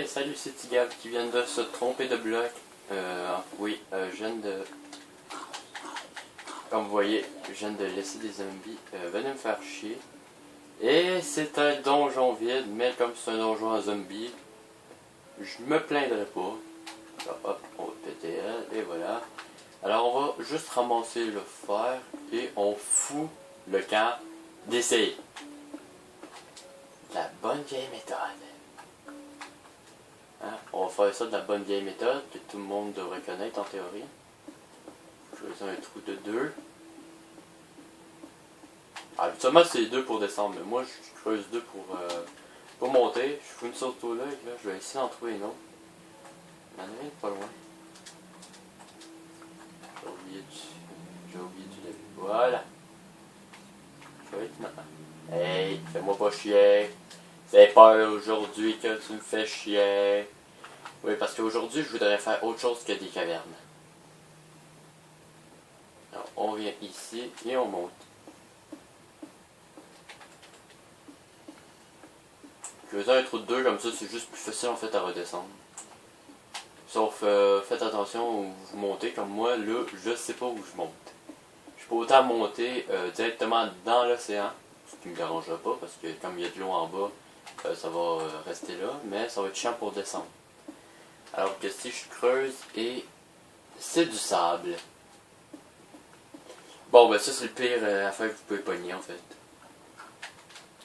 Salut, c'est Tigab qui vient de se tromper de bloc. Je viens de... Comme vous voyez, je viens de laisser des zombies venir me faire chier. Et c'est un donjon vide, mais comme c'est un donjon à zombies, je me plaindrai pas. Là, hop, on va péter elle, et voilà. Alors on va juste ramasser le fer et on fout le camp d'essayer. La bonne vieille méthode. Hein? On va faire ça de la bonne vieille méthode que tout le monde devrait connaître en théorie. Choisir un trou de 2. Habituellement c'est 2 pour descendre, mais moi je creuse 2 pour monter. Je fous une sorte là, et là je vais essayer d'en trouver une autre. Il y en a une pas loin. J'ai oublié du début. Voilà. Je vais être maintenant. Hey, fais-moi pas chier. C'est pas aujourd'hui que tu me fais chier. Oui, parce qu'aujourd'hui, je voudrais faire autre chose que des cavernes. Alors, on vient ici et on monte. Je vais faire un trou de 2, comme ça, c'est juste plus facile en fait à redescendre. Sauf, faites attention où vous montez, comme moi, là, je sais pas où je monte. Je peux autant monter directement dans l'océan, ce qui me dérangera pas, parce que comme il y a de l'eau en bas, ça va rester là, mais ça va être chiant pour descendre. Alors que si je creuse et c'est du sable. Bon, ben ça c'est le pire affaire que vous pouvez pogner en fait.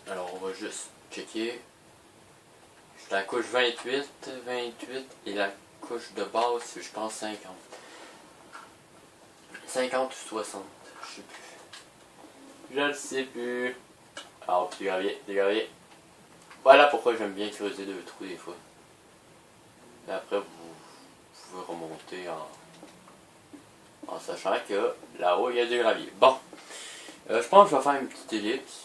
Alors on va juste checker. Je suis à la couche 28 et la couche de base c'est je pense 50. 50 ou 60, je sais plus. Je le sais plus. Alors du gravier. Voilà pourquoi j'aime bien creuser 2 trous des fois. Et après vous pouvez remonter en sachant que là-haut il y a du gravier. Bon, je pense que je vais faire une petite ellipse.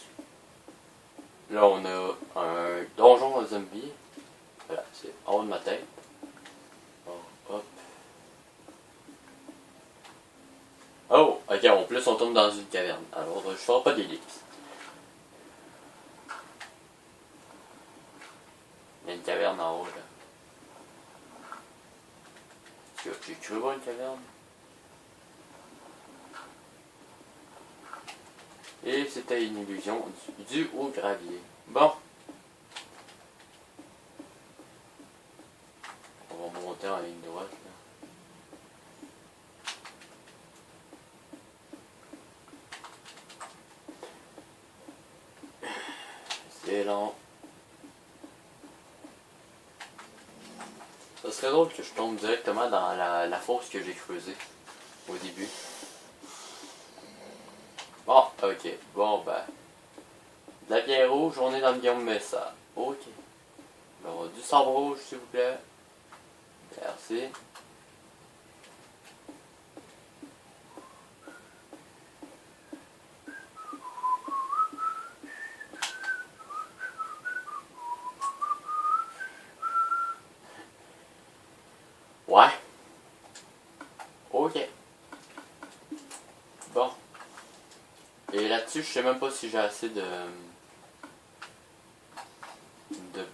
Là on a un donjon à zombies. Voilà, c'est en haut de ma tête. Bon, hop. Oh, ok, en plus on tombe dans une caverne. Alors je ne ferai pas d'ellipse. Il y a une caverne en haut là. J'ai cru voir une caverne. Et c'était une illusion due au gravier. Bon. On va monter en ligne droite. Là. C'est long. Ça serait drôle que je tombe directement dans la fosse que j'ai creusée au début. Bon, ok. Bon, ben. De la bière rouge, on est dans le Guillaume Messa. Ok. Alors, du sabre rouge, s'il vous plaît. Merci. Ouais. Ok. Bon. Et là-dessus, je sais même pas si j'ai assez de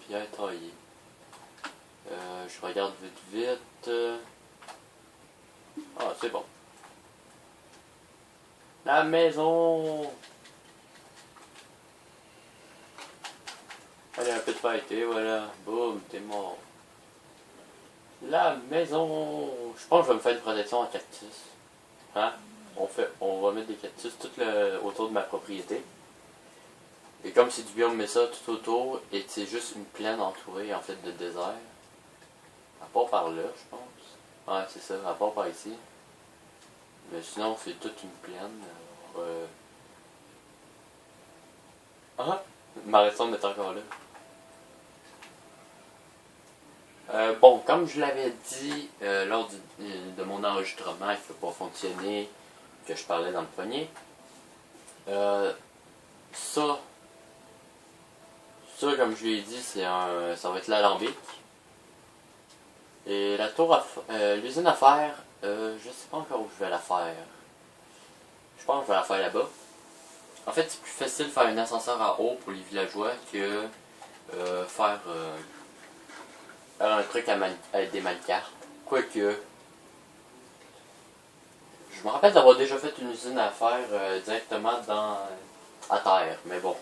pierres taillées. Je regarde vite. Ah, c'est bon. La maison. Allez, un peu de fight, et voilà. Boum, t'es mort. La maison. Je pense que je vais me faire une protection en cactus. Hein? On va mettre des cactus tout autour de ma propriété. Et comme c'est du biome Mesa tout autour, et c'est juste une plaine entourée en fait de désert. À part par là, je pense. Ouais, c'est ça, à part par ici. Mais sinon, c'est toute une plaine. Ah! Ma redstone est encore là. Bon, comme je l'avais dit lors de mon enregistrement, il ne peut pas fonctionner, que je parlais dans le premier. Ça, comme je l'ai dit, ça va être l'alambic. Et la tour l'usine à faire, je sais pas encore où je vais la faire. Je pense que je vais la faire là-bas. En fait, c'est plus facile de faire un ascenseur en haut pour les villageois que faire faire un truc avec des cartes. Quoique, je me rappelle d'avoir déjà fait une usine à faire directement à terre, mais bon.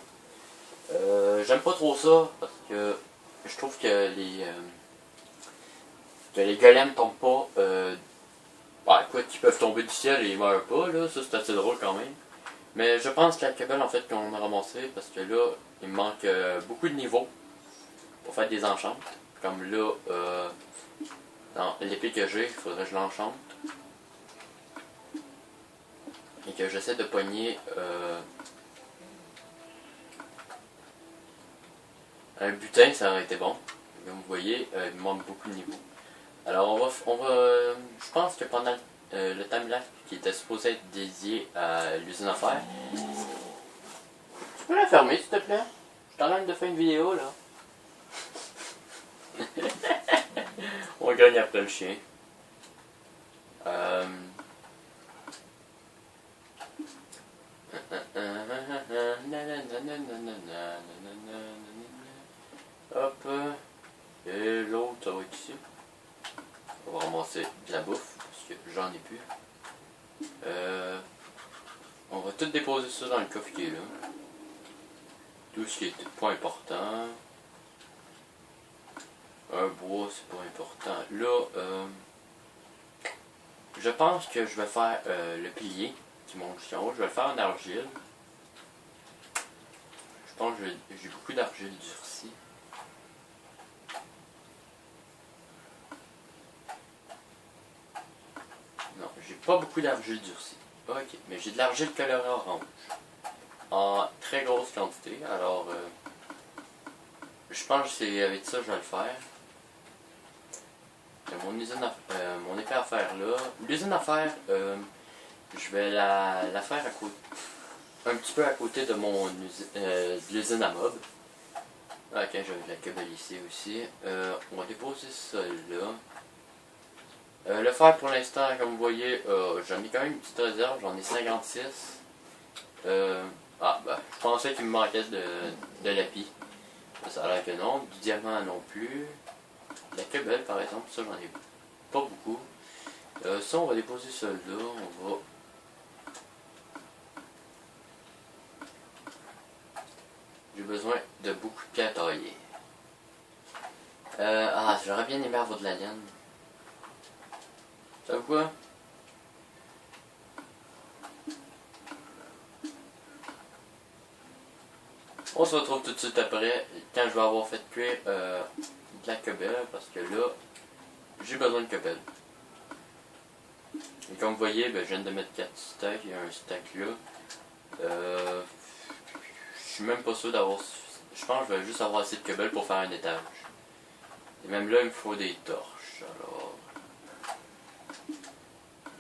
J'aime pas trop ça parce que je trouve que les golems tombent pas. Écoute, ils peuvent tomber du ciel et ils meurent pas, là, ça c'est assez drôle quand même. Mais je pense que la cabelle en fait qu'on a ramassé parce que là, il me manque beaucoup de niveaux pour faire des enchantes. Comme là, dans l'épée que j'ai, il faudrait que je l'enchante. Et que j'essaie de pogner un butin, ça aurait été bon. Comme vous voyez, il me manque beaucoup de niveaux. Alors je pense que pendant le timelapse qui était supposé être dédié à l'usine à fer, tu peux la fermer s'il te plaît? Je suis en train de faire une vidéo là. On gagne après le chien. Hop. Et l'autre, ça va être ici. On va ramasser de la bouffe, parce que j'en ai plus. On va tout déposer ça dans le coffre qui est là. Tout ce qui est pas important. Un bois, c'est pas important. Là, je pense que je vais faire le pilier qui monte jusqu'en haut. Je vais le faire en argile. Je pense que j'ai beaucoup d'argile durcie. Non, j'ai pas beaucoup d'argile durcie. Ok, mais j'ai de l'argile colorée orange. En très grosse quantité. Alors, je pense que c'est avec ça que je vais le faire. Mon épée à faire là. L'usine à faire, je vais la faire à côté. Un petit peu à côté de de l'usine à mob. Ok, j'ai la cabale ici aussi. On va déposer ça là. Le fer pour l'instant, comme vous voyez, j'en ai quand même une petite réserve, j'en ai 56. Je pensais qu'il me manquait de lapis. Ça a l'air que non. Du diamant non plus. La cabelle par exemple, ça j'en ai pas beaucoup. Ça on va déposer ça là, on va... J'ai besoin de beaucoup de pierres taillées. J'aurais bien aimé avoir de la laine. Savez quoi? On se retrouve tout de suite après, quand je vais avoir fait cuire de la cobelle, parce que là, j'ai besoin de cobelle. Et comme vous voyez, je viens de mettre 4 stacks, il y a un stack là. Je suis même pas sûr d'avoir... Je pense que je vais juste avoir assez de cobelle pour faire un étage. Et même là, il me faut des torches, alors...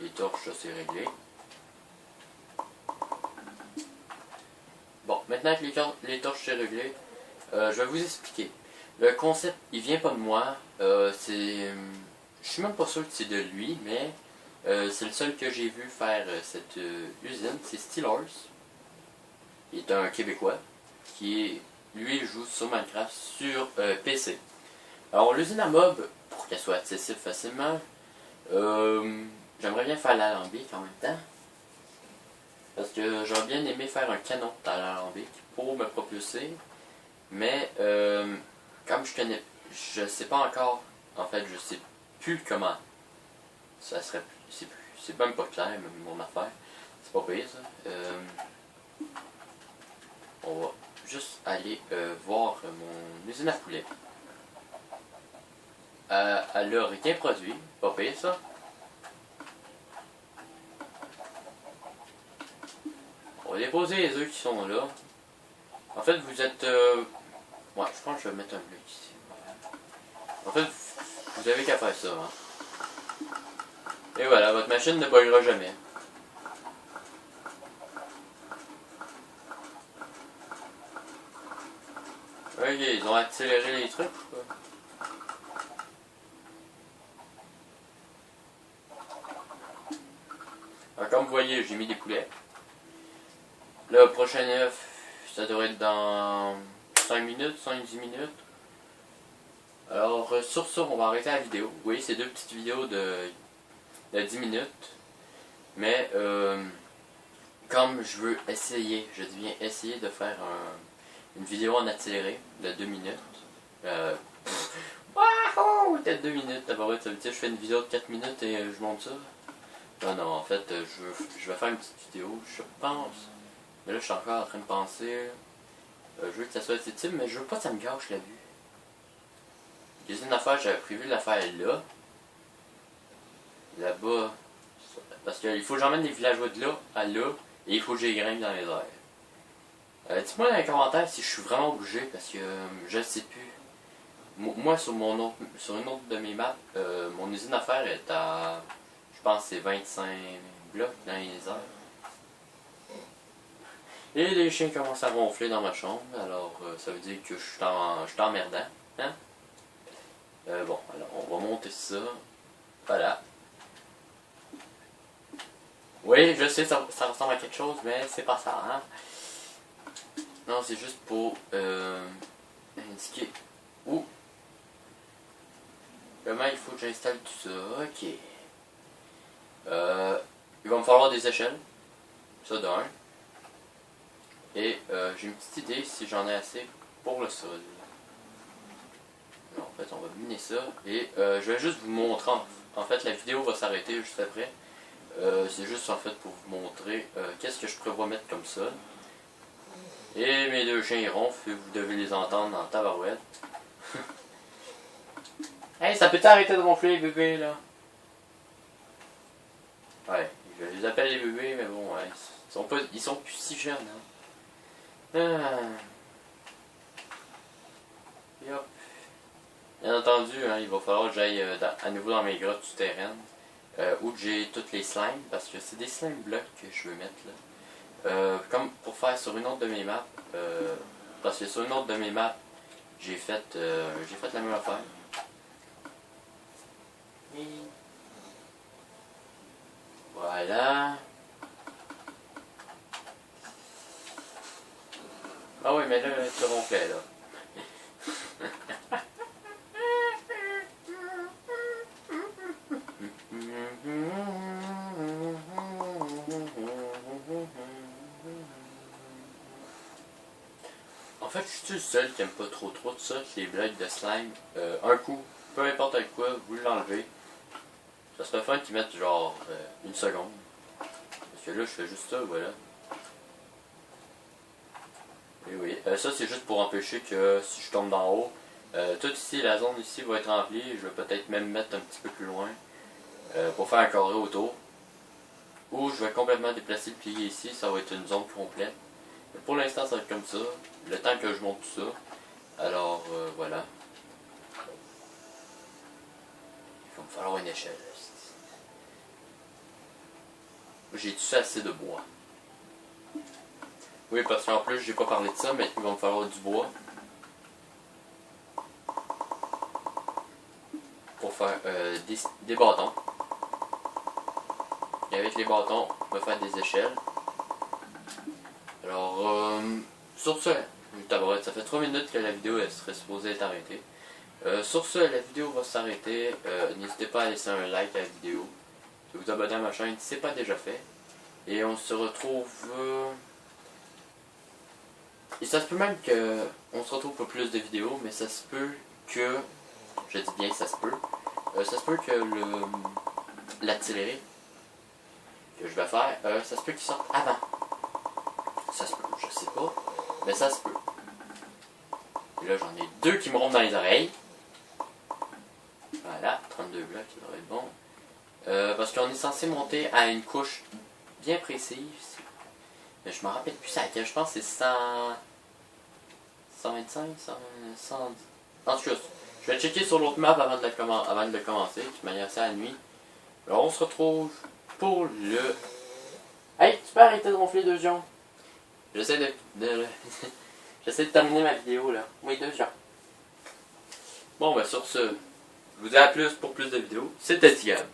Les torches, ça c'est réglé. Bon, maintenant que les torches c'est réglé, je vais vous expliquer. Le concept, il vient pas de moi. Je suis même pas sûr que c'est de lui, mais c'est le seul que j'ai vu faire cette usine. C'est Steelers. Il est un Québécois qui, lui, joue sur Minecraft sur PC. Alors, l'usine à mob, pour qu'elle soit accessible facilement, j'aimerais bien faire l'alambic en même temps. Parce que j'aurais bien aimé faire un canon dans l'alambic pour me propulser. Mais comme je sais pas encore, en fait je sais plus comment ça serait, c'est même pas clair mon affaire, c'est pas pire ça. On va juste aller voir mon usine à poulet. Elle a rien produit, pas pire ça. On va déposer les œufs qui sont là. En fait vous êtes... ouais, je pense que je vais mettre un bloc ici. En fait, vous avez qu'à faire ça. Hein. Et voilà, votre machine ne buggera jamais. Ok, ils ont accéléré les trucs ou quoi? Alors, comme vous voyez, j'ai mis des poulets. Le prochain œuf, ça devrait être dans 5 minutes, 5-10 minutes. Alors, sur ça, on va arrêter la vidéo. Oui, c'est deux petites vidéos de 10 minutes. Mais, comme je veux essayer, je dis bien essayer de faire une vidéo en accéléré de 2 minutes. Waouh! Peut-être 2 minutes, d'abord, ça veut dire que je fais une vidéo de 4 minutes et je monte ça. Non, non, en fait, je vais faire une petite vidéo, je pense. Mais là, je suis encore en train de penser. Je veux que ça soit accessible, mais je veux pas que ça me gâche la vue. Il y a une affaire, j'avais prévu de la faire là. Là-bas. Parce qu'il faut que j'emmène des villageois de là à là. Et il faut que j'y grimpe dans les airs. Dites-moi dans les commentaires si je suis vraiment obligé, parce que je ne sais plus. Moi, sur une autre de mes maps, mon usine à faire est à, je pense, c'est 25 blocs dans les airs. Et les chiens commencent à ronfler dans ma chambre, alors ça veut dire que je suis emmerdant. Hein? Bon, alors on va monter ça. Voilà. Oui, je sais, ça ressemble à quelque chose, mais c'est pas ça. Hein? Non, c'est juste pour indiquer où. Comment il faut que j'installe tout ça. Ok. Il va me falloir des échelles. Ça d'un. Et j'ai une petite idée si j'en ai assez pour le sol. En fait, on va miner ça. Et je vais juste vous montrer. En fait, la vidéo va s'arrêter juste après. C'est juste en fait pour vous montrer qu'est-ce que je prévois mettre comme sol. Et mes deux chiens ils ronflent, vous devez les entendre en tabarouette. Hey, ça peut arrêter de ronfler les bébés là? Ouais, je les appelle les bébés, mais bon, ouais, ils sont plus si jeunes. Hein. Et hop. Bien entendu, hein, il va falloir que j'aille à nouveau dans mes grottes souterraines. Où j'ai toutes les slimes, parce que c'est des slime blocs que je veux mettre là. Comme pour faire sur une autre de mes maps, parce que sur une autre de mes maps, j'ai fait la même affaire. Et voilà. Ah oui, mais là, tu ronflais là. En fait, je suis le seul qui aime pas trop de ça, les blocs de slime. Un coup, peu importe avec quoi, vous l'enlevez. Ça serait fun qu'ils mettent genre une seconde. Parce que là, je fais juste ça, voilà. Et oui, ça c'est juste pour empêcher que si je tombe d'en haut, tout ici, la zone ici va être remplie. Je vais peut-être même mettre un petit peu plus loin pour faire un carré autour. Ou je vais complètement déplacer le pilier ici, ça va être une zone complète. Mais pour l'instant, ça va être comme ça, le temps que je monte tout ça. Alors, voilà. Il va me falloir une échelle. J'ai tout assez de bois. Oui, parce qu'en plus, j'ai pas parlé de ça, mais il va me falloir du bois. Pour faire des bâtons. Et avec les bâtons, on va faire des échelles. Alors, sur ce, ça fait 3 minutes que la vidéo elle serait supposée être arrêtée. Sur ce, la vidéo va s'arrêter. N'hésitez pas à laisser un like à la vidéo. De vous abonner à ma chaîne si ce n'est pas déjà fait. Et on se retrouve... Et ça se peut même que on se retrouve pour plus de vidéos, mais ça se peut que... Je dis bien ça se peut. Ça se peut que l'accéléré que je vais faire, ça se peut qu'il sorte avant. Ça se peut, je sais pas, mais ça se peut. Et là, j'en ai 2 qui me rompent dans les oreilles. Voilà, 32 blocs, ça devrait être bon. Parce qu'on est censé monter à une couche bien précise. Mais je me rappelle plus à laquelle, je pense que c'est 125, 110. En tout cas, je vais checker sur l'autre map avant de le commencer. De toute manière, c'est à la nuit. Alors, on se retrouve pour le... Hey, tu peux arrêter de ronfler 2 secondes? J'essaie j'essaie de terminer ma vidéo là. Oui, 2 secondes. Bon, ben sur ce, je vous dis à plus pour plus de vidéos. C'était Tigab.